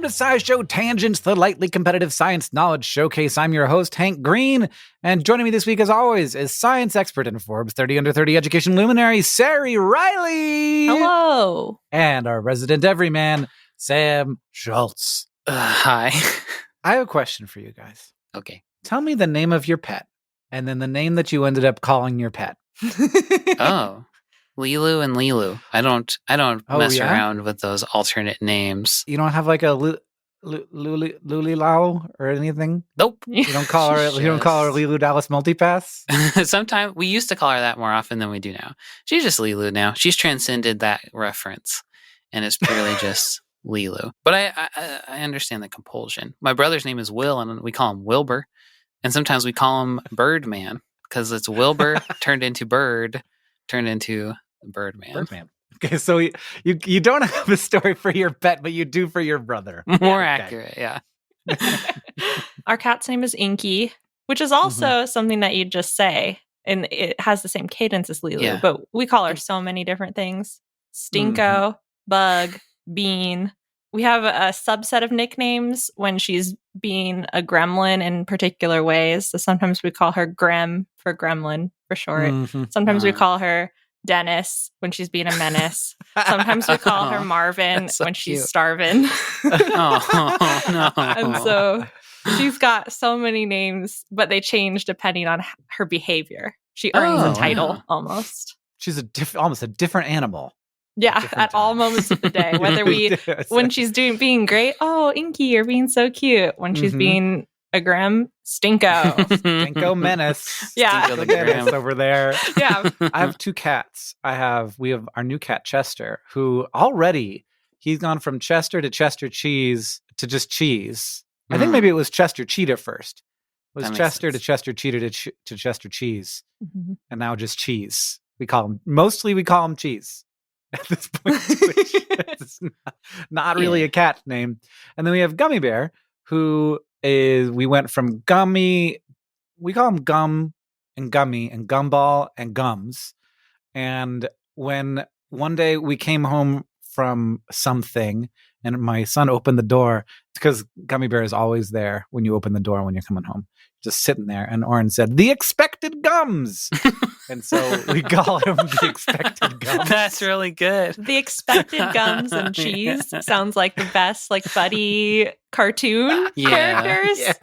to SciShow Tangents, the lightly competitive science knowledge showcase. I'm your host, Hank Green, and joining me this week, as always, is science expert and Forbes 30 Under 30 education luminary, Sari Riley. Hello. And our resident everyman, Sam Schultz. Hi. I have a question for you guys. Okay. Tell me the name of your pet, and then the name that you ended up calling your pet. Oh, Lilu and Lilu. I don't mess around with those alternate names. You don't have like a Lulilau or anything? Nope. You don't call her Lilu Dallas Multipass? Sometimes we used to call her that more often than we do now. She's just Lilu now. She's transcended that reference, and it's purely just Lilu. But I understand the compulsion. My brother's name is Will, and we call him Wilbur. And sometimes we call him Birdman because it's Wilbur turned into Bird, turned into Birdman. Birdman. Okay, so you don't have a story for your pet, but you do for your brother. More accurate, yeah. Our cat's name is Inky, which is also something that you'd just say. And it has the same cadence as Lilu, but we call her so many different things. Stinko, Bug, Bean. We have a subset of nicknames when she's being a gremlin in particular ways. So sometimes we call her Grem for gremlin for short. Sometimes we call her Dennis when she's being a menace. Sometimes we call her Marvin when she's starving. Oh, no. And so she's got so many names, but they change depending on her behavior. She earns a title almost. She's almost a different animal. Yeah, at all moments of the day. Whether when she's being great, oh, Inky, you're being so cute. When she's being a Grem, Stinko. Stinko menace. Yeah. Stinko the menace over there. Yeah. I have two cats. We have our new cat, Chester, who already, he's gone from Chester to Chester Cheese to just Cheese. I think maybe it was Chester Cheetah first. It was Chester to Chester Cheetah to Chester Cheese. And now just Cheese. We call him Cheese. At this point, which is not really a cat name. And then we have Gummy Bear, who is, we went from Gummy, we call him Gum and Gummy and Gumball and Gums. And when one day we came home from something and my son opened the door, because Gummy Bear is always there when you open the door when you're coming home, just sitting there. And Oren said, "The expected gums." And so we call him the expected gums. That's really good. The expected gums and cheese sounds like the best, like buddy cartoon characters. Yeah.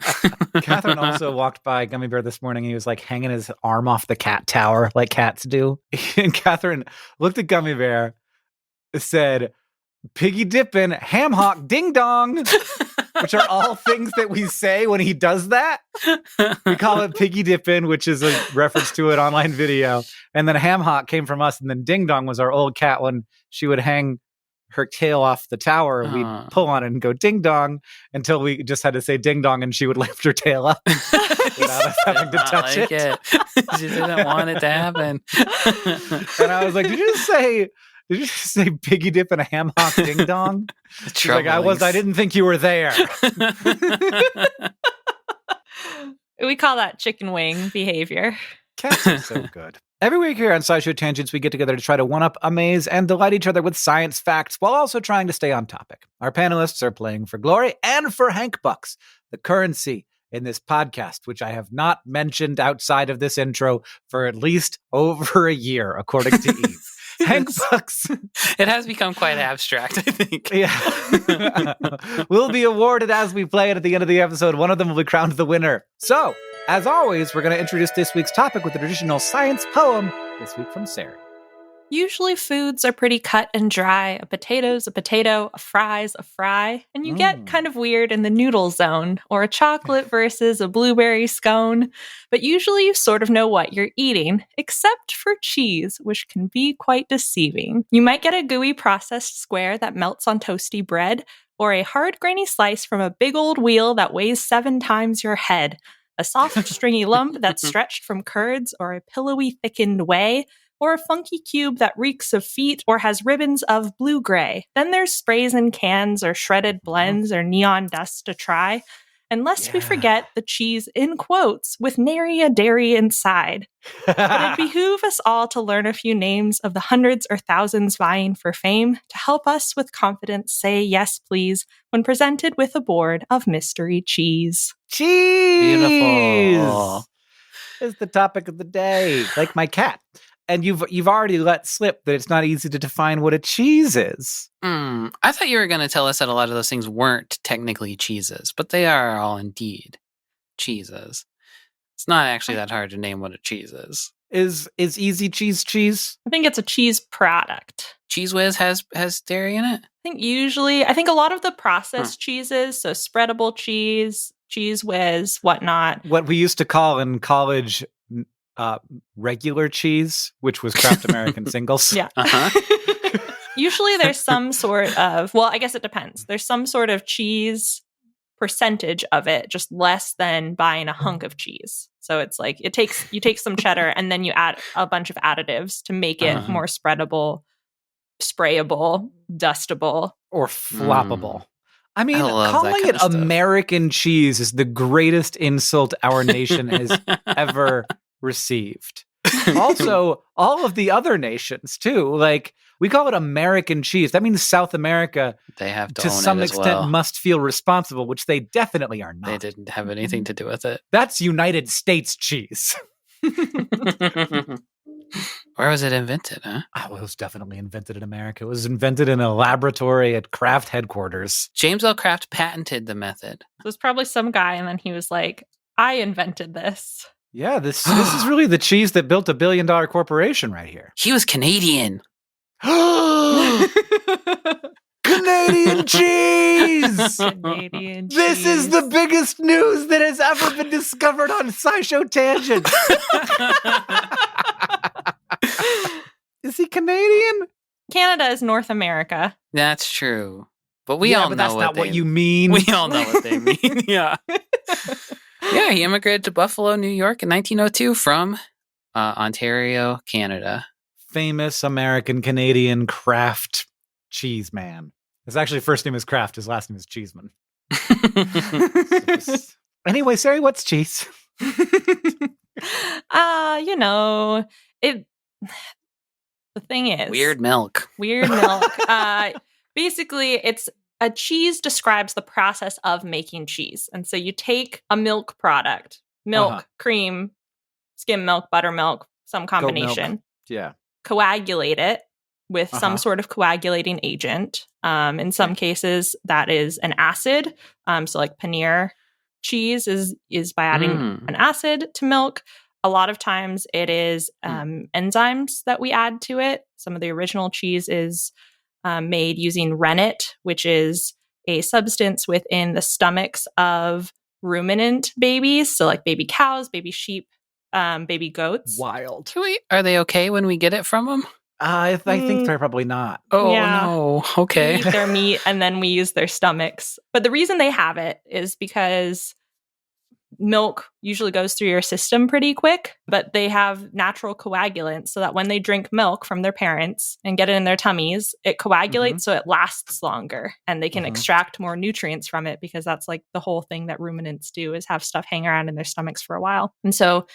Catherine also walked by Gummy Bear this morning. He was like hanging his arm off the cat tower like cats do. And Catherine looked at Gummy Bear, said, "Piggy dippin', ham hock, ding dong," which are all things that we say when he does that. We call it piggy dippin', which is a reference to an online video. And then ham hock came from us. And then ding dong was our old cat when she would hang her tail off the tower. We'd pull on it and go ding dong until we just had to say ding dong and she would lift her tail up without us having to touch it. She didn't want it to happen. And I was like, Did you just say piggy dip and a ham hock ding dong? She's like, I didn't think you were there. We call that chicken wing behavior. Cats are so good. Every week here on SciShow Tangents, we get together to try to one-up, amaze, and delight each other with science facts while also trying to stay on topic. Our panelists are playing for glory and for Hank Bucks, the currency in this podcast, which I have not mentioned outside of this intro for at least over a year, according to Eve. Hank Bucks. It has become quite abstract, I think. Yeah. Will be awarded as we play it at the end of the episode. One of them will be crowned the winner. So, as always, we're going to introduce this week's topic with the traditional science poem, this week from Sarah. Usually foods are pretty cut and dry. A potato's a potato, a fry's a fry. And you get kind of weird in the noodle zone, or a chocolate versus a blueberry scone. But usually you sort of know what you're eating, except for cheese, which can be quite deceiving. You might get a gooey processed square that melts on toasty bread, or a hard grainy slice from a big old wheel that weighs 7 times your head. A soft stringy lump that's stretched from curds, or a pillowy thickened whey, or a funky cube that reeks of feet or has ribbons of blue-gray. Then there's sprays in cans or shredded blends or neon dust to try. And lest we forget the cheese in quotes with nary a dairy inside. But it behooves us all to learn a few names of the hundreds or thousands vying for fame to help us with confidence say yes, please, when presented with a board of mystery cheese. Cheese! Beautiful. Is the topic of the day, like my cat. And you've already let slip that it's not easy to define what a cheese is. I thought you were going to tell us that a lot of those things weren't technically cheeses, but they are all indeed cheeses. It's not actually that hard to name what a cheese is. Is easy cheese cheese? I think it's a cheese product. Cheese Whiz has dairy in it? I think a lot of the processed cheeses, so spreadable cheese, Cheese Whiz, whatnot. What we used to call in college regular cheese, which was Kraft American Singles. Yeah. Usually there's some sort of, well, I guess it depends. There's some sort of cheese percentage of it, just less than buying a hunk of cheese. So it's like you take some cheddar and then you add a bunch of additives to make it more spreadable, sprayable, dustable. Or floppable. I mean, I calling it American cheese is the greatest insult our nation has ever received. Also, all of the other nations, too. Like, we call it American cheese. That means South America, they have to to own some it as extent, well. must feel responsible, which they definitely are not. They didn't have anything to do with it. That's United States cheese. Where was it invented, huh? Oh, it was definitely invented in America. It was invented in a laboratory at Kraft headquarters. James L. Kraft patented the method. It was probably some guy, and then he was like, I invented this. Yeah, this is really the cheese that built $1 billion corporation right here. He was Canadian. Canadian cheese! Canadian cheese. This is the biggest news that has ever been discovered on SciShow Tangent. Is he Canadian? Canada is North America. That's true. But we all know that's not what you mean. We all know what they mean. Yeah. Yeah, he immigrated to Buffalo, New York in 1902 from Ontario, Canada. Famous American Canadian Kraft cheese man. His actually first name is Kraft. His last name is Cheeseman. Anyway, Sari, what's cheese? The thing is, Weird milk. Basically, it's a cheese describes the process of making cheese. And so you take a milk product, cream, skim milk, buttermilk, some combination. Yeah. Coagulate it with some sort of coagulating agent. In some cases, that is an acid. So like paneer cheese is by adding an acid to milk. A lot of times it is enzymes that we add to it. Some of the original cheese is made using rennet, which is a substance within the stomachs of ruminant babies. So like baby cows, baby sheep, baby goats. Wild. Are they okay when we get it from them? I think they're probably not. Oh, no. Okay. We eat their meat and then we use their stomachs. But the reason they have it is because milk usually goes through your system pretty quick, but they have natural coagulants so that when they drink milk from their parents and get it in their tummies, it coagulates so it lasts longer and they can extract more nutrients from it, because that's like the whole thing that ruminants do, is have stuff hang around in their stomachs for a while. And so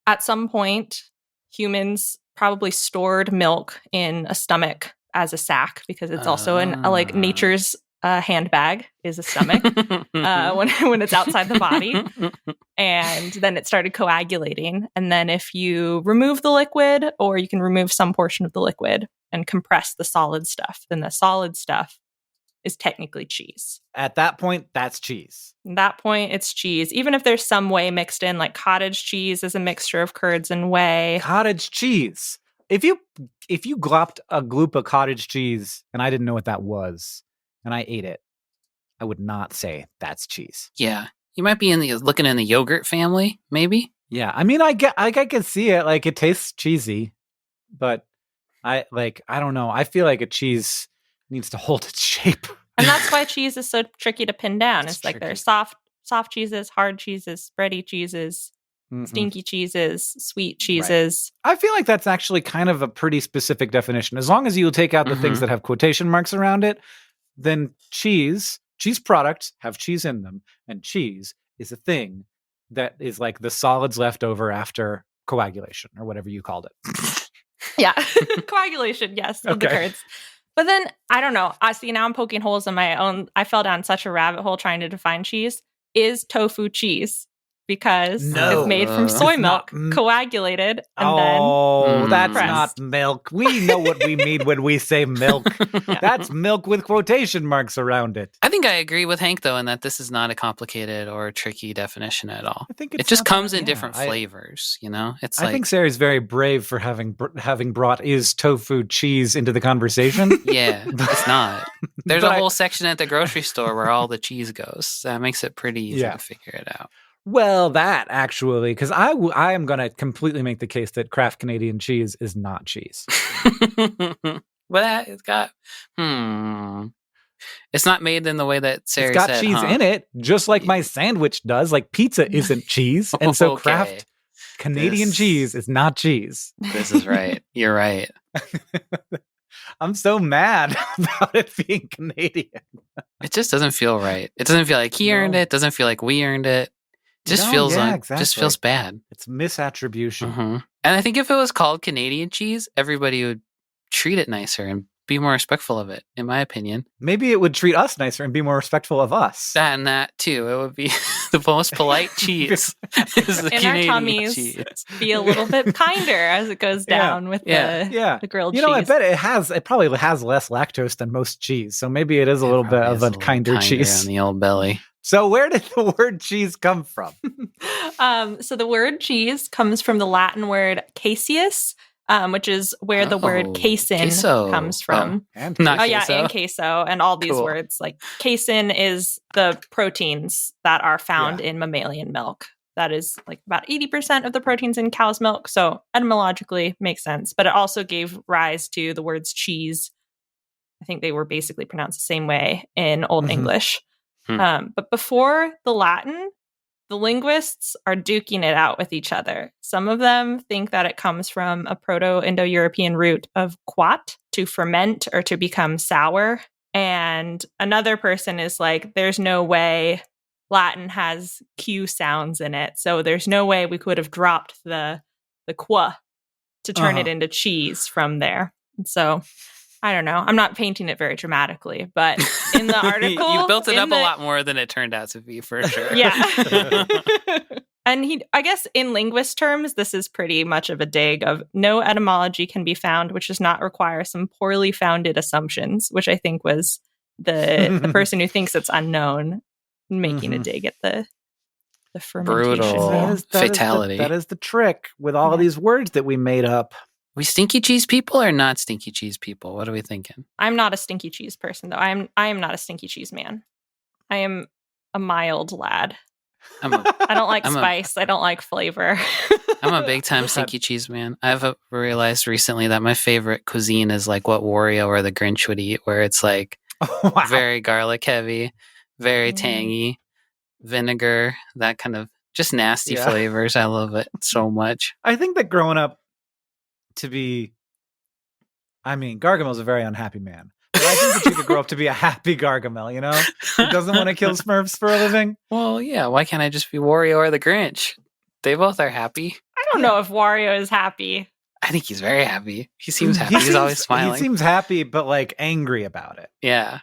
at some point, humans probably stored milk in a stomach as a sack, because it's also like nature's handbag is a stomach when it's outside the body. And then it started coagulating. And then if you remove the liquid, or you can remove some portion of the liquid and compress the solid stuff, then the solid stuff is technically cheese. At that point, that's cheese. At that point, it's cheese. Even if there's some whey mixed in, like cottage cheese is a mixture of curds and whey. Cottage cheese. If you glopped a gloop of cottage cheese and I didn't know what that was, and I ate it, I would not say that's cheese. Yeah. You might be looking in the yogurt family, maybe. Yeah. I mean, I can see it. Like, it tastes cheesy, but I don't know. I feel like a cheese needs to hold its shape. And that's why cheese is so tricky to pin down. It's like there's soft cheeses, hard cheeses, spready cheeses, stinky cheeses, sweet cheeses. Right. I feel like that's actually kind of a pretty specific definition. As long as you take out the things that have quotation marks around it, then cheese cheese products have cheese in them, and cheese is a thing that is like the solids left over after coagulation or whatever you called it. Yeah. Coagulation, yes, of the Okay. curds. But then, I don't know. I see now I'm poking holes in my own. I fell down such a rabbit hole trying to define cheese. Is tofu cheese? Because No. it's made from soy It's not- milk, coagulated, and that's pressed. not milk. We know what we mean when we say milk. That's milk with quotation marks around it. I think I agree with Hank, though, in that this is not a complicated or tricky definition at all. I think It just comes in different flavors, you know? It's I think Sarah's very brave for having brought is tofu cheese into the conversation. Yeah, it's not. There's But a whole section at the grocery store where all the cheese goes. That makes it pretty easy to figure it out. Well, that actually, because I am going to completely make the case that Kraft Canadian cheese is not cheese. But it's got, it's not made in the way that Sarah said. It's got cheese in it, just like my sandwich does. Like pizza isn't cheese. And so Okay. Kraft Canadian cheese is not cheese. This is right. You're right. I'm so mad about it being Canadian. It just doesn't feel right. It doesn't feel like he earned it. It doesn't feel like we earned it. Just feels just feels bad. It's misattribution. And I think if it was called Canadian cheese, everybody would treat it nicer and be more respectful of it, in my opinion. Maybe it would treat us nicer and be more respectful of us. That and that too. It would be the most polite cheese. Is the in Canadian our tummies, cheese. be a little bit kinder as it goes down with the grilled cheese. You know, I bet it probably has less lactose than most cheese. So maybe it is a little bit of a kinder cheese. On the old belly. So where did the word cheese come from? So the word cheese comes from the Latin word caseus, which is where the word casein queso. Comes from. And Not yeah, queso. and queso, and all these words. Like casein is the proteins that are found in mammalian milk. That is like about 80% of the proteins in cow's milk. So etymologically makes sense. But it also gave rise to the words cheese. I think they were basically pronounced the same way in Old English. But before the Latin, the linguists are duking it out with each other. Some of them think that it comes from a Proto-Indo-European root of quat, to ferment or to become sour. And another person is like, there's no way Latin has Q sounds in it. So there's no way we could have dropped the qua to turn it into cheese from there. And so I don't know. I'm not painting it very dramatically, but in the article... You built it up a lot more than it turned out to be, for sure. Yeah. And I guess in linguist terms, this is pretty much of a dig of no etymology can be found, which does not require some poorly founded assumptions, which I think was the person who thinks it's unknown making a dig at the fermentation. Brutal. Fatality. That is the trick with all of these words that we made up. We stinky cheese people or not stinky cheese people? What are we thinking? I'm not a stinky cheese person, though. I am not a stinky cheese man. I am a mild lad. I don't like spice. I don't like flavor. I'm a big time stinky cheese man. I've realized recently that my favorite cuisine is like what Wario or the Grinch would eat, where it's like very garlic heavy, very tangy, vinegar, that kind of just nasty flavors. I love it so much. I think that growing up, Gargamel's a very unhappy man. But I think that you could grow up to be a happy Gargamel, you know? Who doesn't want to kill Smurfs for a living? Well, yeah. Why can't I just be Wario or the Grinch? They both are happy. I don't know if Wario is happy. I think he's very happy. He seems happy. He's always smiling. He seems happy, but like angry about it. Yeah.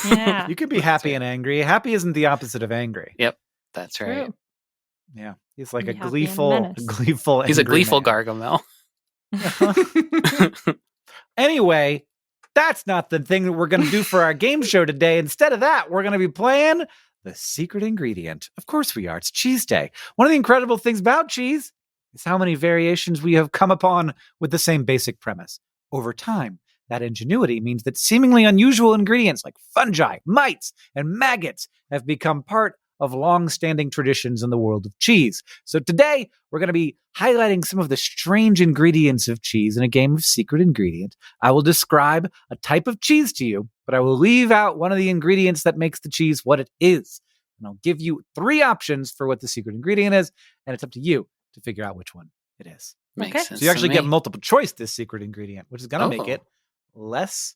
Yeah. You could be happy and angry. Happy isn't the opposite of angry. Yep. That's right. True. Yeah. He's like Be a happy and gleeful. He's a gleeful man. Gargamel. Anyway, that's not the thing that we're going to do for our game show today. Instead of that, we're going to be playing the secret ingredient. Of course we are. It's cheese day. One of the incredible things about cheese is how many variations we have come upon with the same basic premise. Over time, that ingenuity means that seemingly unusual ingredients like fungi, mites, and maggots have become part of long-standing traditions in the world of cheese. So today, we're going to be highlighting some of the strange ingredients of cheese in a game of secret ingredient. I will describe a type of cheese to you, but I will leave out one of the ingredients that makes the cheese what it is. And I'll give you 3 options for what the secret ingredient is, and it's up to you to figure out which one it is. Makes sense. So you actually to get me. multiple choice this secret ingredient, which is going to make Oh. it less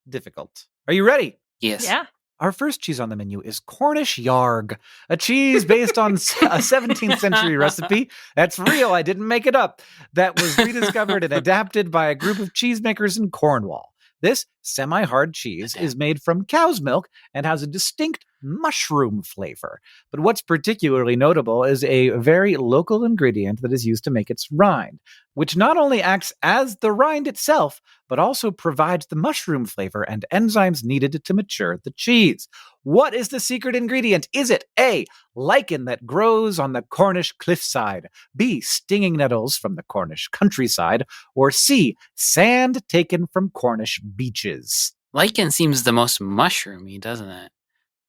difficult. Are you ready? Yes. Yeah. Our first cheese on the menu is Cornish Yarg, a cheese based on a 17th century recipe. That's real. I didn't make it up. That was rediscovered and adapted by a group of cheesemakers in Cornwall. This semi-hard cheese is made from cow's milk and has a distinct mushroom flavor. But what's particularly notable is a very local ingredient that is used to make its rind, which not only acts as the rind itself, but also provides the mushroom flavor and enzymes needed to mature the cheese. What is the secret ingredient? Is it A, lichen that grows on the Cornish cliffside, B, stinging nettles from the Cornish countryside, or C, sand taken from Cornish beaches? Lichen seems the most mushroomy, doesn't it?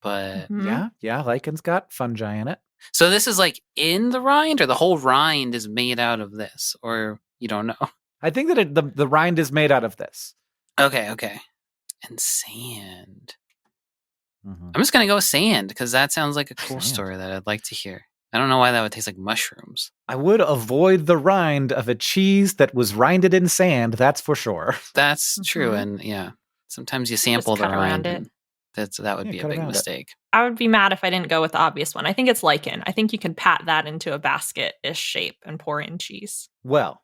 But yeah, lichen's got fungi in it. So this is like in the rind, or the whole rind is made out of this, or you don't know? I think that the rind is made out of this. Okay. And sand. I'm just going to go with sand because that sounds like a cool story that I'd like to hear. I don't know why that would taste like mushrooms. I would avoid the rind of a cheese that was rinded in sand, that's for sure. That's true. And yeah, sometimes you sample the rind. That would be a big mistake. I would be mad if I didn't go with the obvious one. I think it's lichen. I think you can pat that into a basket-ish shape and pour in cheese. Well,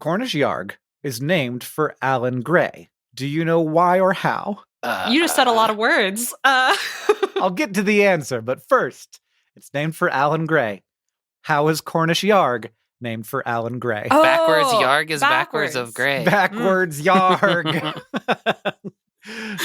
Cornish Yarg is named for Alan Gray. Do you know why or how? You just said a lot of words. I'll get to the answer, but first, it's named for Alan Gray. How is Cornish Yarg named for Alan Gray? Oh, backwards Yarg is backwards of Gray. Backwards Yarg.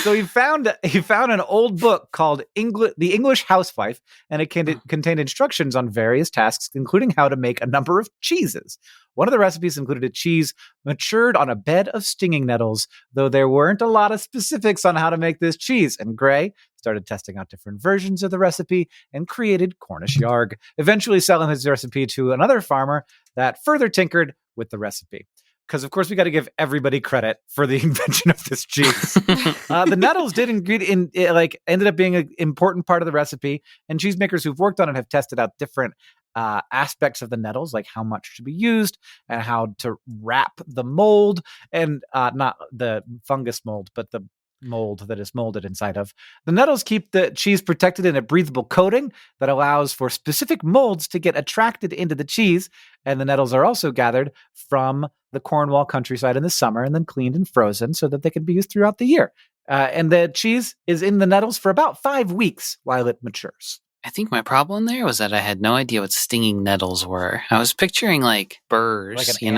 So he found an old book called The English Housewife, and it contained instructions on various tasks, including how to make a number of cheeses. One of the recipes included a cheese matured on a bed of stinging nettles, though there weren't a lot of specifics on how to make this cheese. And Gray started testing out different versions of the recipe and created Cornish Yarg, eventually selling his recipe to another farmer that further tinkered with the recipe. Because, of course, we got to give everybody credit for the invention of this cheese. The nettles ended up being an important part of the recipe, and cheesemakers who've worked on it have tested out different aspects of the nettles, like how much to be used and how to wrap the mold, and not the fungus mold, but the mold that is molded inside of. The nettles keep the cheese protected in a breathable coating that allows for specific molds to get attracted into the cheese, and the nettles are also gathered from the Cornwall countryside in the summer and then cleaned and frozen so that they can be used throughout the year. And the cheese is in the nettles for about 5 weeks while it matures. I think my problem there was that I had no idea what stinging nettles were. I was picturing like burrs, like things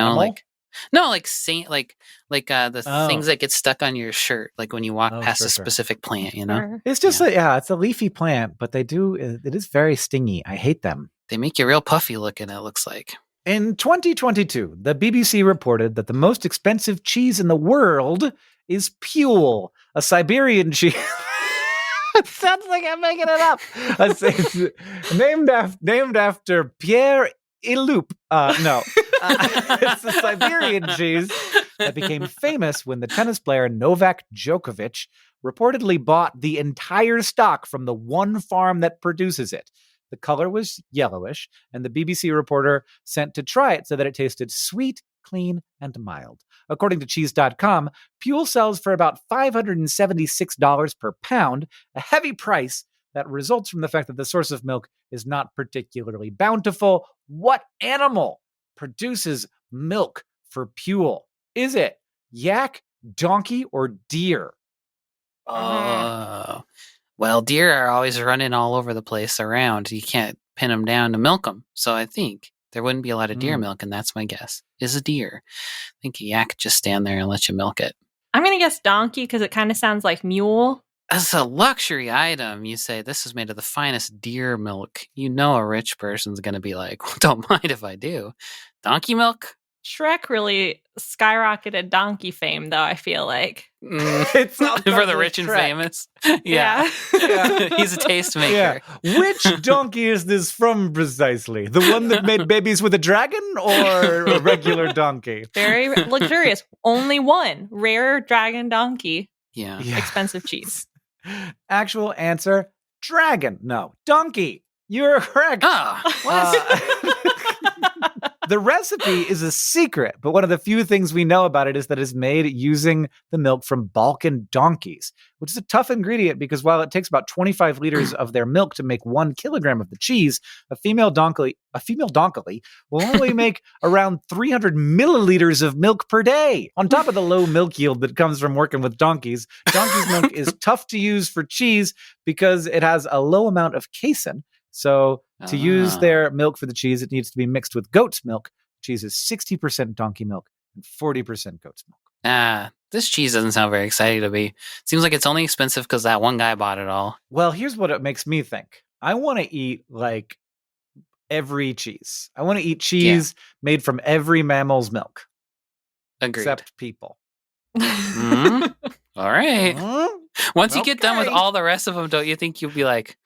that get stuck on your shirt, like when you walk past a specific plant, It's just it's a leafy plant, but it is very stingy. I hate them. They make you real puffy looking, it looks like. In 2022, the BBC reported that the most expensive cheese in the world is Pule, a Siberian cheese. It sounds like I'm making it up. It's named after Pierre Iloup. It's a Siberian cheese that became famous when the tennis player Novak Djokovic reportedly bought the entire stock from the one farm that produces it. The color was yellowish, and the BBC reporter sent to try it said that it tasted sweet, clean, and mild. According to cheese.com, Pule sells for about $576 per pound, a heavy price that results from the fact that the source of milk is not particularly bountiful. What animal produces milk for Pule? Is it yak, donkey, or deer? Well, deer are always running all over the place around. You can't pin them down to milk them. So I think there wouldn't be a lot of deer milk, and that's my guess. Is a deer. I think a yak just stand there and let you milk it. I'm going to guess donkey because it kind of sounds like mule. As a luxury item, you say this is made of the finest deer milk. You know a rich person's going to be like, well, don't mind if I do. Donkey milk? Shrek really skyrocketed donkey fame, though, I feel like. It's not for the rich and famous. Yeah. He's a tastemaker. Yeah. Which donkey is this from precisely? The one that made babies with a dragon or a regular donkey? Very luxurious. Only one. Rare dragon donkey. Yeah. Expensive cheese. Actual answer, dragon. No, donkey. You're correct. The recipe is a secret, but one of the few things we know about it is that it's made using the milk from Balkan donkeys, which is a tough ingredient because while it takes about 25 liters of their milk to make 1 kilogram of the cheese, a female donkey will only make around 300 milliliters of milk per day. On top of the low milk yield that comes from working with donkeys, donkey's milk is tough to use for cheese because it has a low amount of casein. So to use their milk for the cheese, it needs to be mixed with goat's milk. Cheese is 60% donkey milk and 40% goat's milk. This cheese doesn't sound very exciting to me. Seems like it's only expensive because that one guy bought it all. Well, here's what it makes me think. I want to eat like every cheese. I want to eat cheese made from every mammal's milk. Agreed. Except people. All right. Once you get done with Okay. all the rest of them, don't you think you'll be like,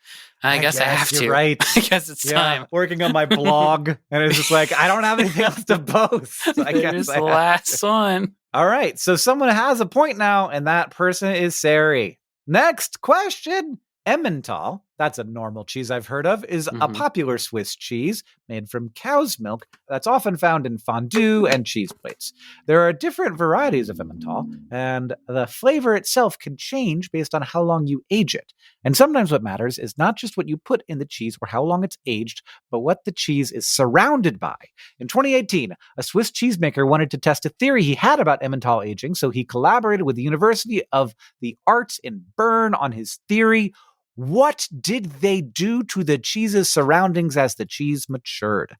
I guess I have you're to. Right. I guess it's time. Working on my blog, and it's just like, I don't have anything else to post. So I guess There's I the have last to. one. All right. So someone has a point now, and that person is Sari. Next question. Emmental, that's a normal cheese I've heard of, is a popular Swiss cheese made from cow's milk that's often found in fondue and cheese plates. There are different varieties of Emmental, and the flavor itself can change based on how long you age it. And sometimes what matters is not just what you put in the cheese or how long it's aged, but what the cheese is surrounded by. In 2018, a Swiss cheesemaker wanted to test a theory he had about Emmental aging, so he collaborated with the University of the Arts in Bern on his theory. What did they do to the cheese's surroundings as the cheese matured?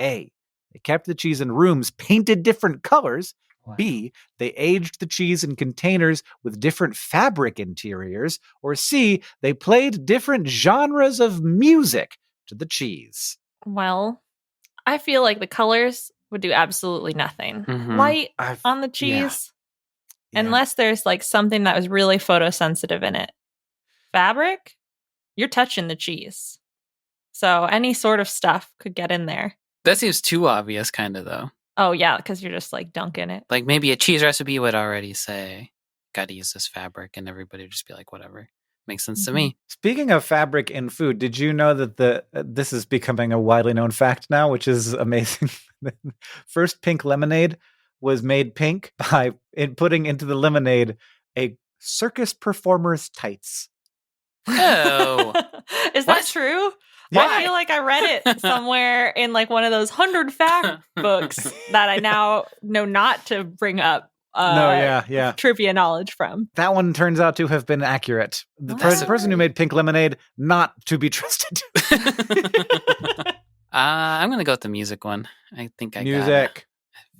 A, they kept the cheese in rooms painted different colors. Wow. B, they aged the cheese in containers with different fabric interiors. Or C, they played different genres of music to the cheese. Well, I feel like the colors would do absolutely nothing. Light on the cheese, unless there's like something that was really photosensitive in it. Fabric, you're touching the cheese. So any sort of stuff could get in there. That seems too obvious, kind of, though. Oh, yeah, because you're just like dunking it. Like maybe a cheese recipe would already say, gotta use this fabric, and everybody would just be like, whatever. Makes sense to me. Speaking of fabric in food, did you know that this is becoming a widely known fact now, which is amazing? First pink lemonade was made pink by putting into the lemonade a circus performer's tights. Oh. Is that true? Yeah. I feel like I read it somewhere in like one of those 100 fact books that I now know not to bring up trivia knowledge from. That one turns out to have been accurate. The person who made pink lemonade, not to be trusted. I'm going to go with the music one. I think I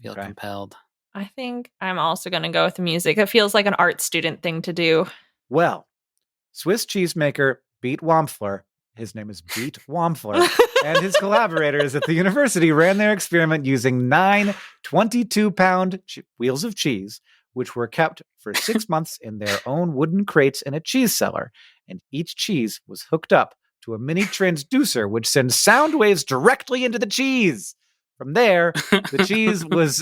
feel compelled. I think I'm also going to go with the music. It feels like an art student thing to do. Well, Swiss cheesemaker Beat Wampfler, his name is Beat Wampfler, and his collaborators at the university ran their experiment using 9 22-pound wheels of cheese, which were kept for 6 months in their own wooden crates in a cheese cellar, and each cheese was hooked up to a mini transducer, which sends sound waves directly into the cheese. From there, the cheese was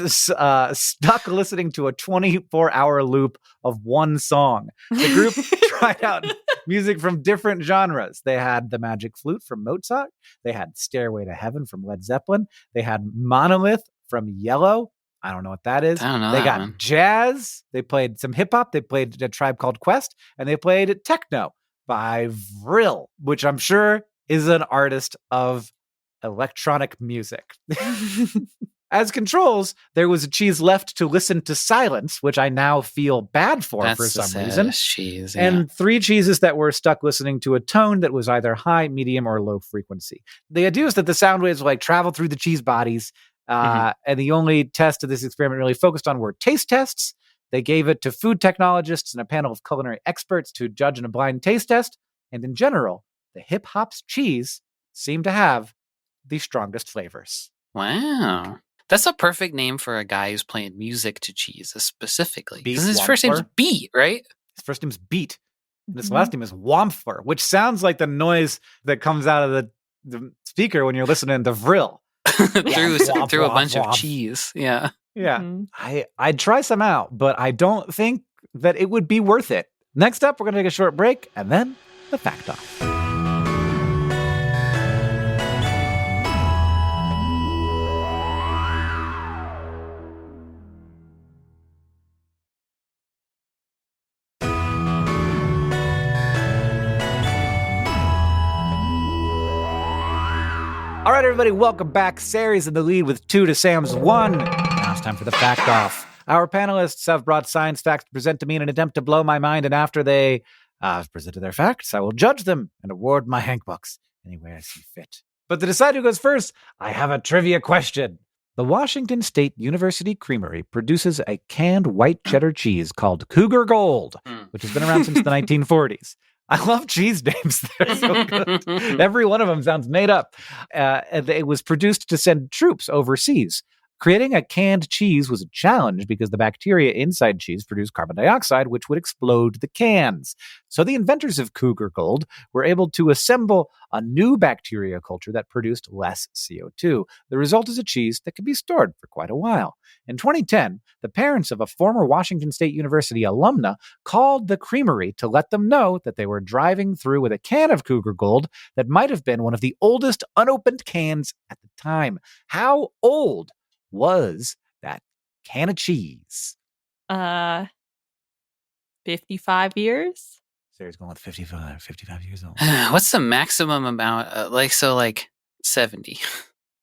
stuck listening to a 24-hour loop of one song. The group tried out music from different genres. They had the Magic Flute from Mozart. They had Stairway to Heaven from Led Zeppelin. They had Monolith from Yellow. I don't know what that is. I don't know they that got one. Jazz. They played some hip-hop. They played A Tribe Called Quest. And they played Techno by Vril, which I'm sure is an artist of electronic music. As controls, there was a cheese left to listen to silence, which I now feel bad for some reason. Cheese, and 3 cheeses that were stuck listening to a tone that was either high, medium, or low frequency. The idea is that the sound waves like travel through the cheese bodies, and the only test of this experiment really focused on were taste tests. They gave it to food technologists and a panel of culinary experts to judge in a blind taste test. And in general, the hip hop's cheese seemed to have the strongest flavors. Wow. That's a perfect name for a guy who's playing music to cheese, specifically. Beat Because his first name's Beat, right? His first name's Beat. And his last name is Wampfler, which sounds like the noise that comes out of the speaker when you're listening to Vril. through a bunch of cheese. Yeah. Yeah. I'd try some out, but I don't think that it would be worth it. Next up, we're going to take a short break and then the fact off. All right, everybody, welcome back. Sari's in the lead with 2 to Sam's 1. Now it's time for the fact off. Our panelists have brought science facts to present to me in an attempt to blow my mind, and after they have presented their facts, I will judge them and award my Hank bucks any way I see fit. But to decide who goes first, I have a trivia question. The Washington State University Creamery produces a canned white cheddar cheese called Cougar Gold, which has been around since the 1940s. I love cheese names. They're so good. Every one of them sounds made up. It was produced to send troops overseas. Creating a canned cheese was a challenge because the bacteria inside cheese produced carbon dioxide, which would explode the cans. So the inventors of Cougar Gold were able to assemble a new bacteria culture that produced less CO2. The result is a cheese that can be stored for quite a while. In 2010, the parents of a former Washington State University alumna called the creamery to let them know that they were driving through with a can of Cougar Gold that might have been one of the oldest unopened cans at the time. How old was that can of cheese? 55 years? Sarah's going with 55 years old. What's the maximum amount? Like 70.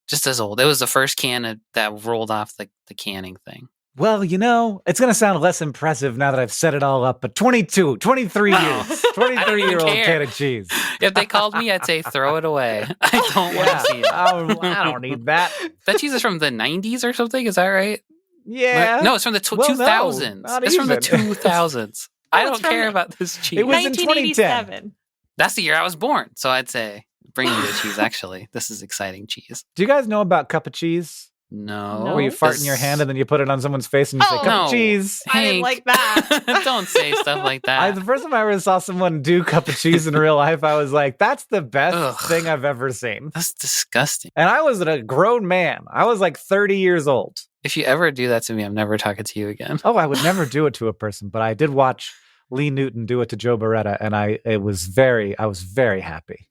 Just as old. It was the first can that rolled off the canning thing. Well, it's going to sound less impressive now that I've set it all up, but 23 years. 23-year-old can of cheese. If they called me, I'd say throw it away. I don't want to see it. I don't need that. That cheese is from the 90s or something? Is that right? Yeah. No, it's from the 2000s. No, it's from the 2000s. I don't care about this cheese. It was in 1987. That's the year I was born. So I'd say bring me the cheese, actually. This is exciting cheese. Do you guys know about cup of cheese? No. Where you fart in your hand and then you put it on someone's face and you say, cup of cheese. I didn't like that. Don't say stuff like that. The first time I ever saw someone do cup of cheese in real life, I was like, that's the best thing I've ever seen. That's disgusting. And I was a grown man. I was like 30 years old. If you ever do that to me, I'm never talking to you again. Oh, I would never do it to a person, but I did watch Lee Newton do it to Joe Beretta, and I was very happy.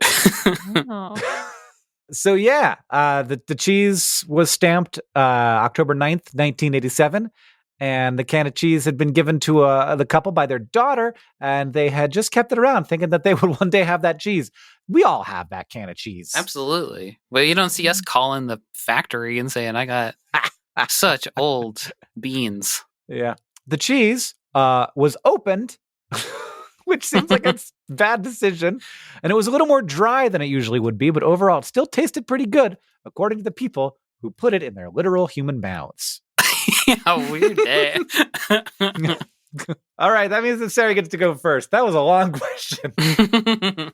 Oh. So yeah, the cheese was stamped October 9th, 1987, and the can of cheese had been given to the couple by their daughter, and they had just kept it around thinking that they would one day have that cheese. We all have that can of cheese. Absolutely. But you don't see us calling the factory and saying, I got such old beans. Yeah. The cheese was opened, which seems like a bad decision. And it was a little more dry than it usually would be, but overall it still tasted pretty good, according to the people who put it in their literal human mouths. Yeah, weird day. All right, that means that Sarah gets to go first. That was a long question.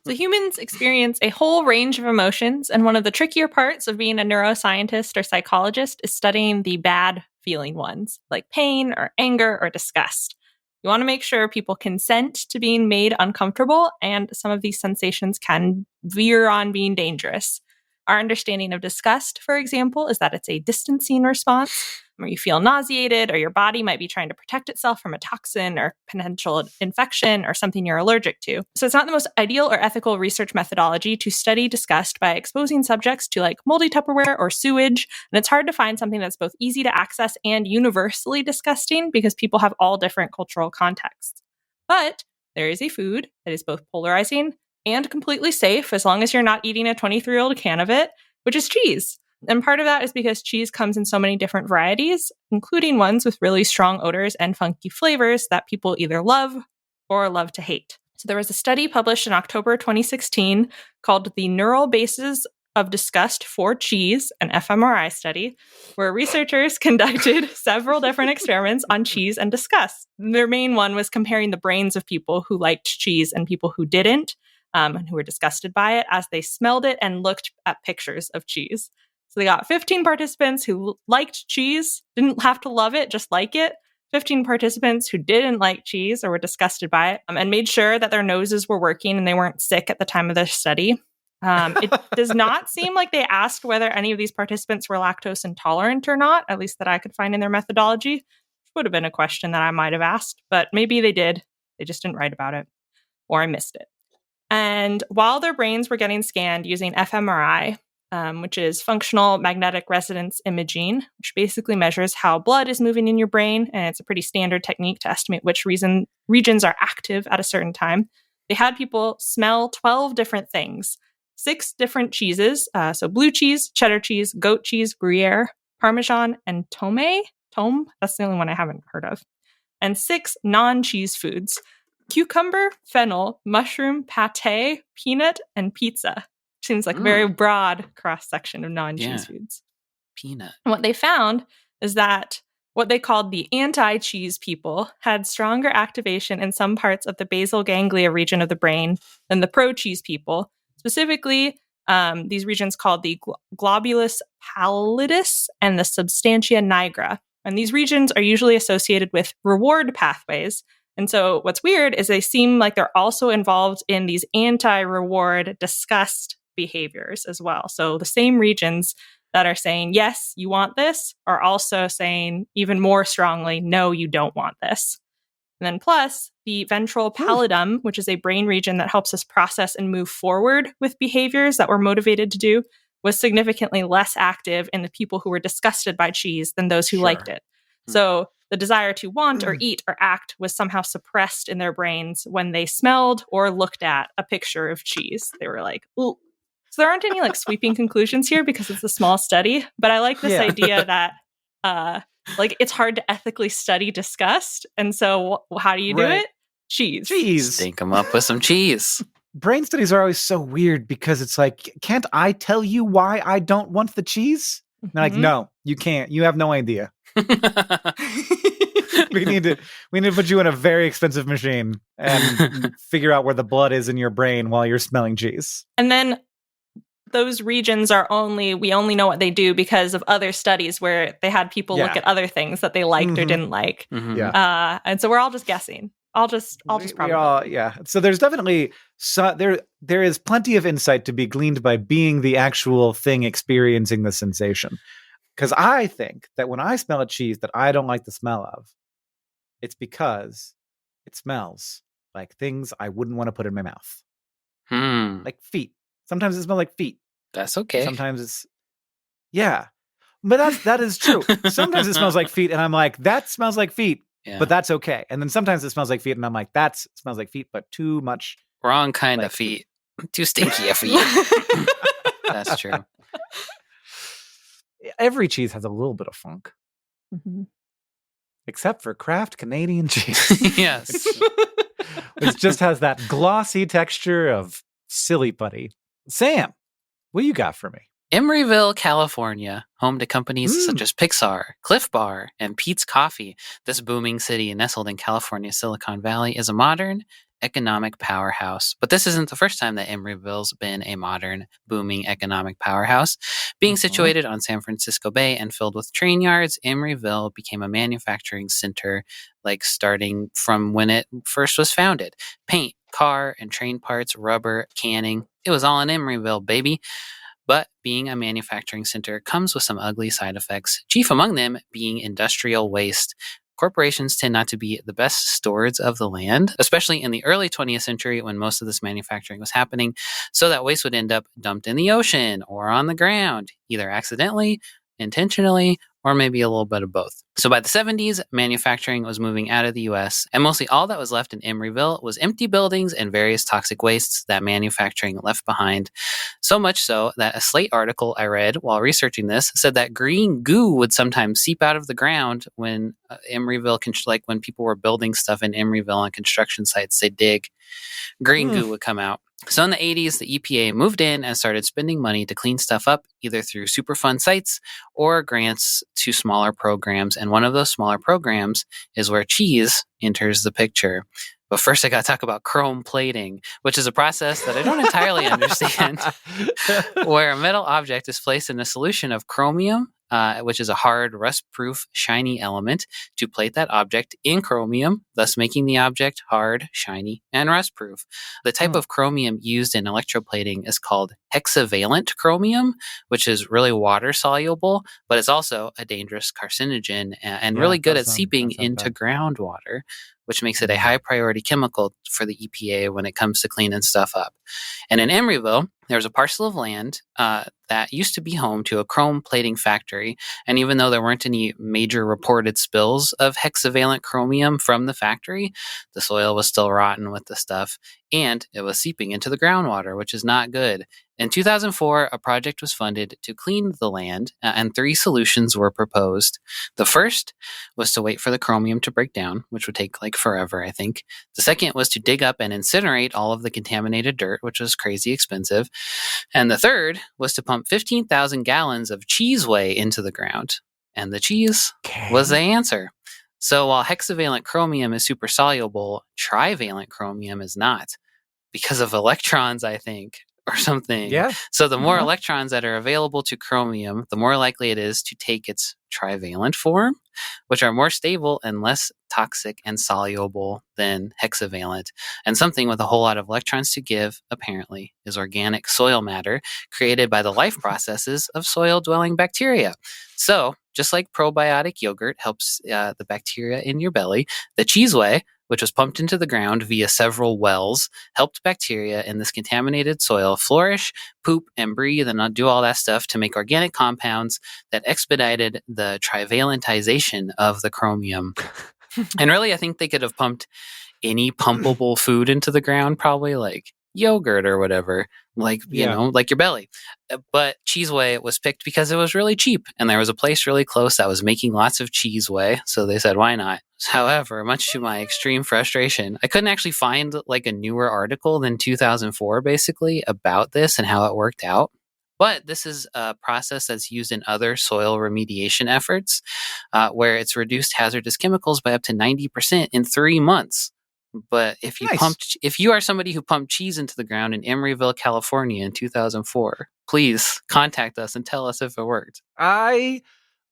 So humans experience a whole range of emotions, and one of the trickier parts of being a neuroscientist or psychologist is studying the bad feeling ones, like pain or anger or disgust. You want to make sure people consent to being made uncomfortable, and some of these sensations can veer on being dangerous. Our understanding of disgust, for example, is that it's a distancing response where you feel nauseated or your body might be trying to protect itself from a toxin or potential infection or something you're allergic to. So it's not the most ideal or ethical research methodology to study disgust by exposing subjects to like moldy Tupperware or sewage. And it's hard to find something that's both easy to access and universally disgusting because people have all different cultural contexts. But there is a food that is both polarizing and completely safe as long as you're not eating a 23-year-old can of it, which is cheese. And part of that is because cheese comes in so many different varieties, including ones with really strong odors and funky flavors that people either love or love to hate. So there was a study published in October 2016 called The Neural Bases of Disgust for Cheese, an fMRI study, where researchers conducted several different experiments on cheese and disgust. Their main one was comparing the brains of people who liked cheese and people who didn't, and who were disgusted by it as they smelled it and looked at pictures of cheese. So they got 15 participants who liked cheese, didn't have to love it, just like it. 15 participants who didn't like cheese or were disgusted by it, and made sure that their noses were working and they weren't sick at the time of their study. It does not seem like they asked whether any of these participants were lactose intolerant or not, at least that I could find in their methodology. Which would have been a question that I might have asked, but maybe they did. They just didn't write about it, or I missed it. And while their brains were getting scanned using fMRI, which is functional magnetic resonance imaging, which basically measures how blood is moving in your brain. And it's a pretty standard technique to estimate which regions are active at a certain time. They had people smell 12 different things. 6 different cheeses. So blue cheese, cheddar cheese, goat cheese, Gruyere, Parmesan, and Tome. That's the only one I haven't heard of. And 6 non-cheese foods: cucumber, fennel, mushroom, pate, peanut, and pizza. Seems like a very broad cross-section of non-cheese foods. Peanut. And what they found is that what they called the anti-cheese people had stronger activation in some parts of the basal ganglia region of the brain than the pro-cheese people. Specifically, these regions called the globulus pallidus and the substantia nigra. And these regions are usually associated with reward pathways. And so what's weird is they seem like they're also involved in these anti-reward disgust behaviors as well. So the same regions that are saying, yes, you want this, are also saying even more strongly, no, you don't want this. And then plus, the ventral pallidum, which is a brain region that helps us process and move forward with behaviors that we're motivated to do, was significantly less active in the people who were disgusted by cheese than those who liked it. So the desire to want or eat or act was somehow suppressed in their brains when they smelled or looked at a picture of cheese. They were like, ooh. So there aren't any like sweeping conclusions here because it's a small study, but I like this idea that like it's hard to ethically study disgust. And so how do you do it? Cheese. Stink them up with some cheese. Brain studies are always so weird because it's like, can't I tell you why I don't want the cheese? And they're like, no, you can't. You have no idea. we need to put you in a very expensive machine and figure out where the blood is in your brain while you're smelling cheese. And then those regions we only know what they do because of other studies where they had people look at other things that they liked or didn't like. And so we're all just guessing. I'll just probably. So there's definitely there is plenty of insight to be gleaned by being the actual thing experiencing the sensation. Because I think that when I smell a cheese that I don't like the smell of, it's because it smells like things I wouldn't want to put in my mouth. Like feet. Sometimes it smells like feet. That's okay. Sometimes it's but that is true. Sometimes it smells like feet and I'm like, that smells like feet. Yeah. But that's okay. And then sometimes it smells like feet and I'm like, that smells like feet, but too much. Wrong kind of feet. Too stinky of feet. That's true. Every cheese has a little bit of funk. Except for Kraft Canadian cheese. Yes. Which just has that glossy texture of silly putty. Sam, what do you got for me? Emeryville, California, home to companies such as Pixar, Cliff Bar, and Pete's Coffee. This booming city nestled in California's Silicon Valley is a modern economic powerhouse. But this isn't the first time that Emeryville's been a modern, booming economic powerhouse. Being situated on San Francisco Bay and filled with train yards, Emeryville became a manufacturing center, like starting from when it first was founded. Paint, car, and train parts, rubber, canning. It was all in Emeryville, baby. But being a manufacturing center comes with some ugly side effects, chief among them being industrial waste. Corporations tend not to be the best stewards of the land, especially in the early 20th century when most of this manufacturing was happening, so that waste would end up dumped in the ocean or on the ground, either accidentally, intentionally, or maybe a little bit of both. So by the 70s, manufacturing was moving out of the US, and mostly all that was left in Emeryville was empty buildings and various toxic wastes that manufacturing left behind. So much so that a Slate article I read while researching this said that green goo would sometimes seep out of the ground when Emeryville, like when people were building stuff in Emeryville on construction sites, they dig. Green goo would come out. So in the 80s, the EPA moved in and started spending money to clean stuff up, either through Superfund sites or grants to smaller programs. And one of those smaller programs is where cheese enters the picture. But first, I got to talk about chrome plating, which is a process that I don't entirely understand, where a metal object is placed in a solution of chromium, which is a hard, rust-proof, shiny element, to plate that object in chromium, thus making the object hard, shiny, and rust-proof. The type of chromium used in electroplating is called hexavalent chromium, which is really water-soluble, but it's also a dangerous carcinogen and really good at seeping into groundwater, which makes it a high-priority chemical for the EPA when it comes to cleaning stuff up. And in Emeryville, there's a parcel of land that used to be home to a chrome plating factory, and even though there weren't any major reported spills of hexavalent chromium from the factory, the soil was still rotten with the stuff. and it was seeping into the groundwater, which is not good. In 2004, a project was funded to clean the land, and 3 solutions were proposed. The first was to wait for the chromium to break down, which would take like forever, I think. The second was to dig up and incinerate all of the contaminated dirt, which was crazy expensive. And the third was to pump 15,000 gallons of cheese whey into the ground. And the cheese was the answer. So while hexavalent chromium is super soluble, trivalent chromium is not, because of electrons, I think, or something. Yeah. So the more electrons that are available to chromium, the more likely it is to take its trivalent form, which are more stable and less toxic and soluble than hexavalent. And something with a whole lot of electrons to give, apparently, is organic soil matter created by the life processes of soil-dwelling bacteria. So, just like probiotic yogurt helps the bacteria in your belly, the cheese whey, which was pumped into the ground via several wells, helped bacteria in this contaminated soil flourish, poop, and breathe, and do all that stuff to make organic compounds that expedited the trivalentization of the chromium. And really, I think they could have pumped any pumpable food into the ground, probably like yogurt or whatever, like, you know, like your belly. But cheese whey was picked because it was really cheap, and there was a place really close that was making lots of cheese whey, so they said, why not? However, much to my extreme frustration, I couldn't actually find like a newer article than 2004, basically, about this and how it worked out. But this is a process that's used in other soil remediation efforts, where it's reduced hazardous chemicals by up to 90% in 3 months. But if you if you are somebody who pumped cheese into the ground in Emeryville, California in 2004, please contact us and tell us if it worked. I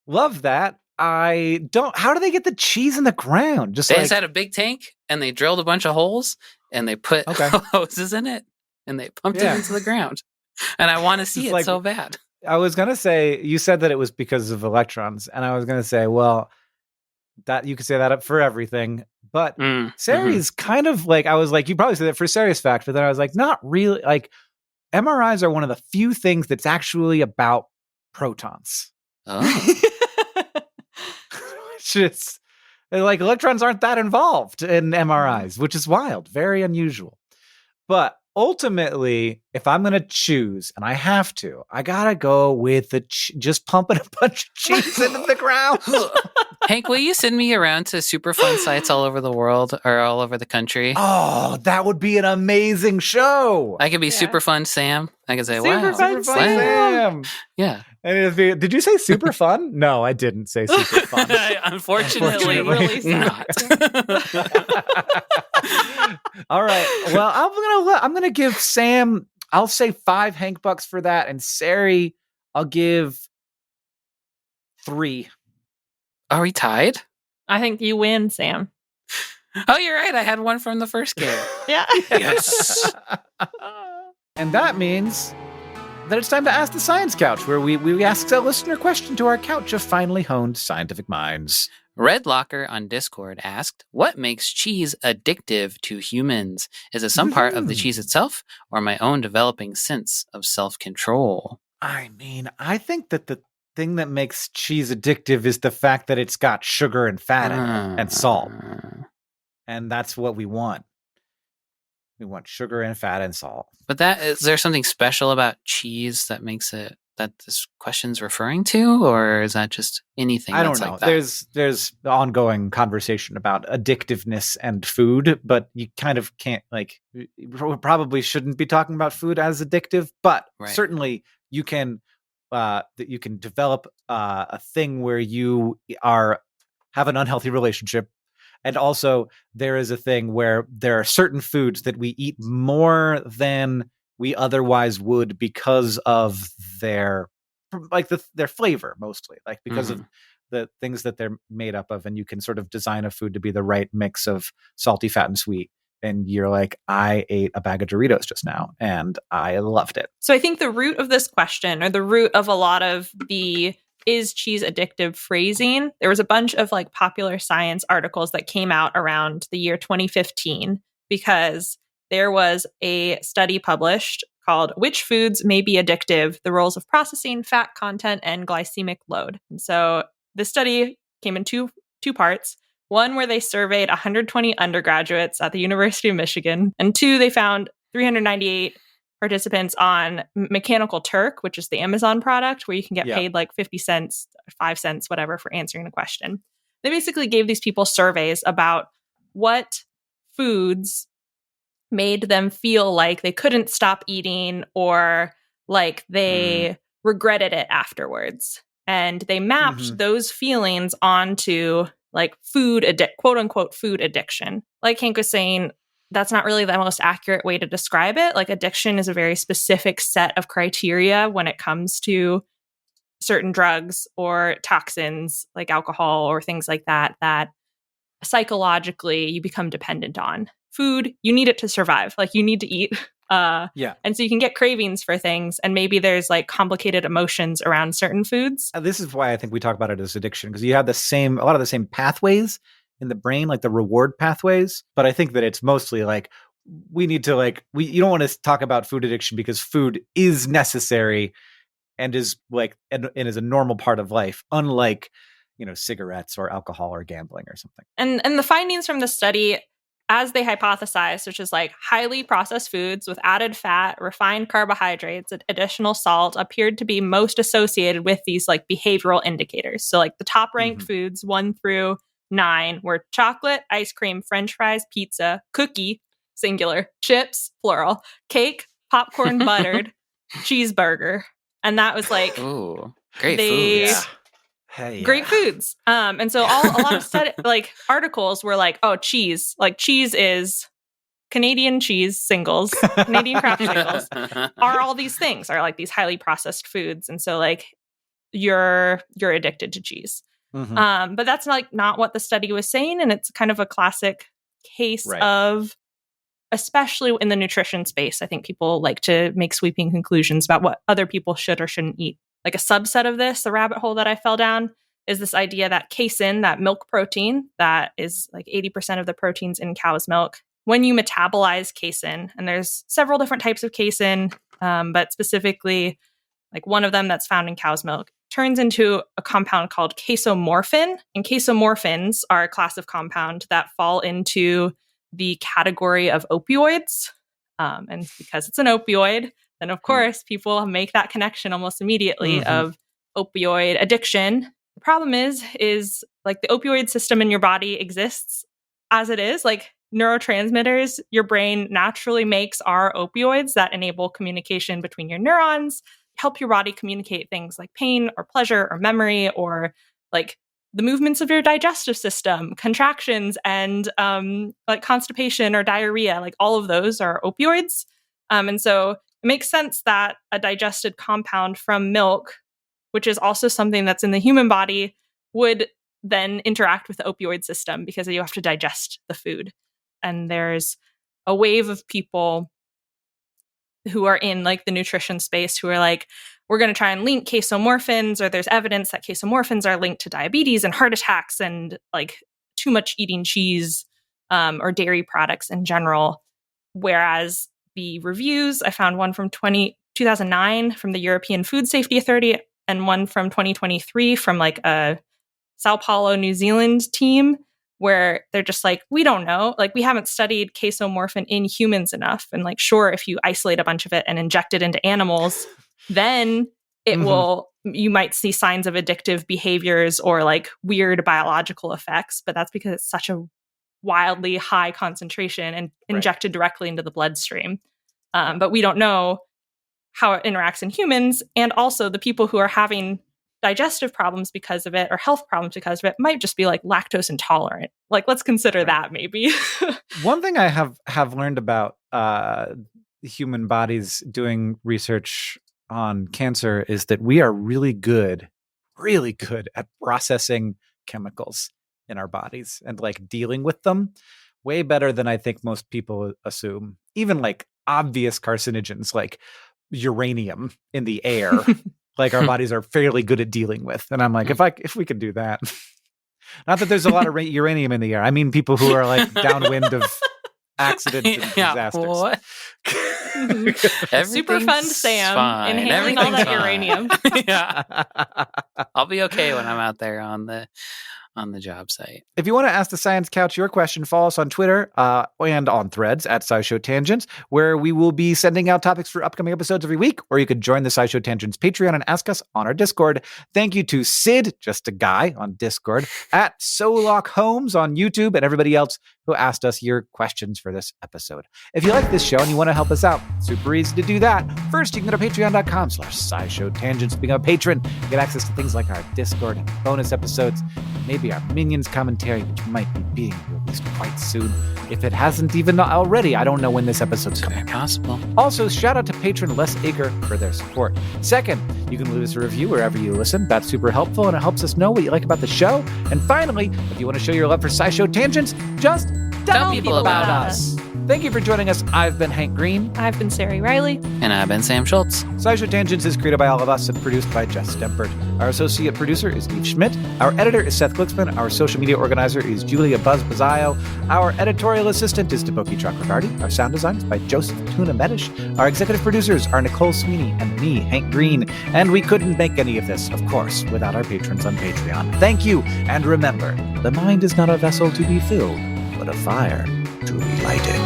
love that. I don't. How do they get the cheese in the ground? They just had a big tank and they drilled a bunch of holes and they put hoses in it and they pumped it into the ground. And I want to see it so bad. I was gonna say, you said that it was because of electrons, and I was gonna say, well, that you could say that up for everything, but Sari's kind of like, I was like, you probably say that for serious fact, but then I was like, not really. Like, MRIs are one of the few things that's actually about protons. Oh. Just like electrons aren't that involved in MRIs, which is wild, very unusual. But ultimately, if I'm going to choose, and I have to, I got to go with the just pumping a bunch of cheese into the ground. Hank, will you send me around to super fun sites all over the world or all over the country? Oh, that would be an amazing show. I could be super fun Sam. I could say, super fun Sam. Yeah. And it'd be, did you say super fun? No, I didn't say super fun. Unfortunately, really not. All right. Well, I'm gonna give Sam, I'll say 5 Hank bucks for that, and Sari, I'll give 3. Are we tied? I think you win, Sam. Oh, you're right. I had one from the first game. Yeah. Yes. And that means that it's time to Ask the Science Couch, where we ask a listener question to our couch of finely honed scientific minds. Red Locker on Discord asked, what makes cheese addictive to humans? Is it some part of the cheese itself or my own developing sense of self-control? I mean, I think that the thing that makes cheese addictive is the fact that it's got sugar and fat in it and salt. And that's what we want. We want sugar and fat and salt. But is there something special about cheese that makes it, that this question's referring to, or is that just anything? I don't know. Like there's ongoing conversation about addictiveness and food, but you kind of can't, like, we probably shouldn't be talking about food as addictive, but certainly you can develop a thing where you have an unhealthy relationship. And also there is a thing where there are certain foods that we eat more than we otherwise would because of their flavor, mostly, like because of the things that they're made up of. And you can sort of design a food to be the right mix of salty, fat, and sweet. And you're like, I ate a bag of Doritos just now and I loved it. So I think the root of this question, or the root of a lot of the is cheese addictive phrasing, there was a bunch of like popular science articles that came out around the year 2015, because there was a study published called Which Foods May Be Addictive? The Roles of Processing, Fat Content, and Glycemic Load. And so this study came in two parts. One where they surveyed 120 undergraduates at the University of Michigan, and 2, they found 398 participants on Mechanical Turk, which is the Amazon product where you can get paid like 50 cents, 5 cents, whatever, for answering a question. They basically gave these people surveys about what foods made them feel like they couldn't stop eating or like they regretted it afterwards. And they mapped those feelings onto like quote unquote food addiction. Like Hank was saying, that's not really the most accurate way to describe it. Like addiction is a very specific set of criteria when it comes to certain drugs or toxins like alcohol or things like that, that psychologically you become dependent on. Food, you need it to survive. Like you need to eat. And so you can get cravings for things, and maybe there's like complicated emotions around certain foods. This is why I think we talk about it as addiction, because you have a lot of the same pathways in the brain, like the reward pathways. But I think that it's mostly like we need to you don't want to talk about food addiction because food is necessary and is like and is a normal part of life, unlike cigarettes or alcohol or gambling or something. And the findings from the study, as they hypothesized, which is like highly processed foods with added fat, refined carbohydrates, and additional salt, appeared to be most associated with these like behavioral indicators. So like the top ranked foods 1 through 9 were chocolate, ice cream, French fries, pizza, cookie, singular, chips, plural, cake, popcorn buttered, cheeseburger. And that was like, ooh, great foods. Hey, great foods. And so a lot of articles were like, oh, cheese. Like cheese is Canadian cheese singles, Canadian craft singles are all these things, are like these highly processed foods. And so like you're addicted to cheese. But that's not what the study was saying. And it's kind of a classic case of, especially in the nutrition space, I think people like to make sweeping conclusions about what other people should or shouldn't eat. Like a subset of this, the rabbit hole that I fell down, is this idea that casein, that milk protein, that is like 80% of the proteins in cow's milk, when you metabolize casein, and there's several different types of casein, but specifically like one of them that's found in cow's milk, turns into a compound called casomorphin. And casomorphins are a class of compound that fall into the category of opioids. And because it's an opioid, then of course people make that connection almost immediately of opioid addiction. The problem is like the opioid system in your body exists as it is. Like neurotransmitters, your brain naturally makes are opioids that enable communication between your neurons, help your body communicate things like pain or pleasure or memory or like the movements of your digestive system, contractions, and like constipation or diarrhea. Like all of those are opioids. And so it makes sense that a digested compound from milk, which is also something that's in the human body, would then interact with the opioid system because you have to digest the food. And there's a wave of people who are in like the nutrition space who are like, we're going to try and link casomorphins, or there's evidence that casomorphins are linked to diabetes and heart attacks and like too much eating cheese or dairy products in general. Whereas the reviews, I found one from 2009 from the European Food Safety Authority and one from 2023 from like a Sao Paulo, New Zealand team, where they're just like, we don't know. Like, we haven't studied casomorphin in humans enough. And like, sure, if you isolate a bunch of it and inject it into animals, then it will, you might see signs of addictive behaviors or like weird biological effects. But that's because it's such a wildly high concentration and injected directly into the bloodstream. But we don't know how it interacts in humans. And also the people who are having digestive problems because of it or health problems because of it might just be like lactose intolerant. Like, let's consider that maybe. One thing I have learned about human bodies doing research on cancer is that we are really good at processing chemicals in our bodies and like dealing with them way better than I think most people assume. Even like obvious carcinogens like uranium in the air, like our bodies are fairly good at dealing with. And I'm like, if we could do that, not that there's a lot of uranium in the air. I mean, people who are like downwind of accidents and disasters. What? Super fun, Sam, inhaling all that uranium. Yeah, I'll be okay when I'm out there on the on the job site. If you want to ask the Science Couch your question, follow us on Twitter and on Threads at SciShow Tangents, where we will be sending out topics for upcoming episodes every week, or you could join the SciShow Tangents Patreon and ask us on our Discord. Thank you to Sid, just a guy on Discord, at Solok Holmes on YouTube, and everybody else who asked us your questions for this episode. If you like this show and you want to help us out, super easy to do that. First, you can go to patreon.com/SciShow Tangents. Become a patron, get access to things like our Discord and bonus episodes, maybe our Minions commentary, which might be being released quite soon. If it hasn't even already, I don't know when this episode's coming. Possible. Also, shout out to patron Les Aker for their support. Second, you can leave us a review wherever you listen. That's super helpful, and it helps us know what you like about the show. And finally, if you want to show your love for SciShow Tangents, just tell people about us. Thank you for joining us. I've been Hank Green. I've been Sari Riley. And I've been Sam Schultz. SciShow Tangents is created by all of us and produced by Jess Stempert. Our associate producer is Eve Schmidt. Our editor is Seth Glicksman. Our social media organizer is Julia Buzz Bazzaio. Our editorial assistant is Deboki Chakravarti. Our sound design is by Joseph Tuna Medish. Our executive producers are Nicole Sweeney and me, Hank Green. And we couldn't make any of this, of course, without our patrons on Patreon. Thank you. And remember, the mind is not a vessel to be filled, but a fire to be lighted.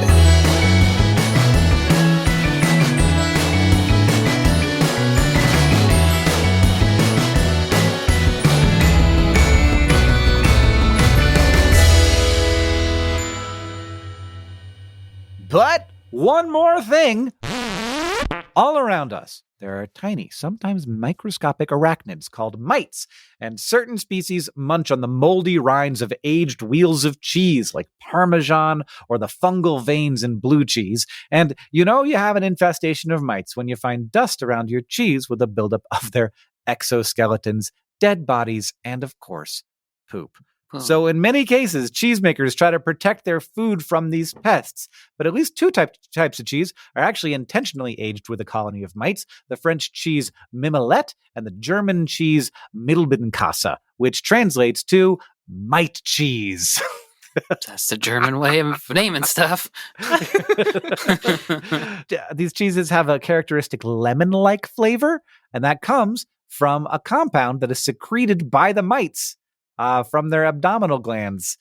But one more thing. All around us, there are tiny, sometimes microscopic arachnids called mites, and certain species munch on the moldy rinds of aged wheels of cheese like Parmesan or the fungal veins in blue cheese. And you know you have an infestation of mites when you find dust around your cheese with a buildup of their exoskeletons, dead bodies, and of course, poop. So in many cases, cheesemakers try to protect their food from these pests. But at least two types of cheese are actually intentionally aged with a colony of mites, the French cheese Mimolette and the German cheese Mittelbedenkäse, which translates to mite cheese. That's the German way of naming stuff. These cheeses have a characteristic lemon-like flavor, and that comes from a compound that is secreted by the mites. From their abdominal glands.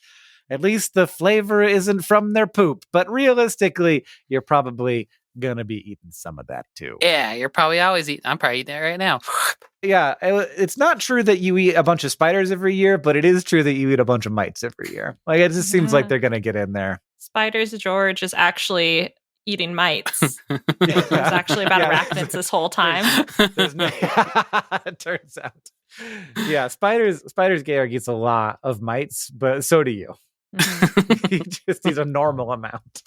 At least the flavor isn't from their poop, but realistically, you're probably going to be eating some of that too. Yeah, you're probably always eating. I'm probably eating that right now. Yeah, it's not true that you eat a bunch of spiders every year, but it is true that you eat a bunch of mites every year. Like, it just seems like they're going to get in there. Spiders George is actually eating mites. It's actually about arachnids this whole time. It turns out. Yeah, Spiders Georg eats a lot of mites, but so do you. He just eats a normal amount.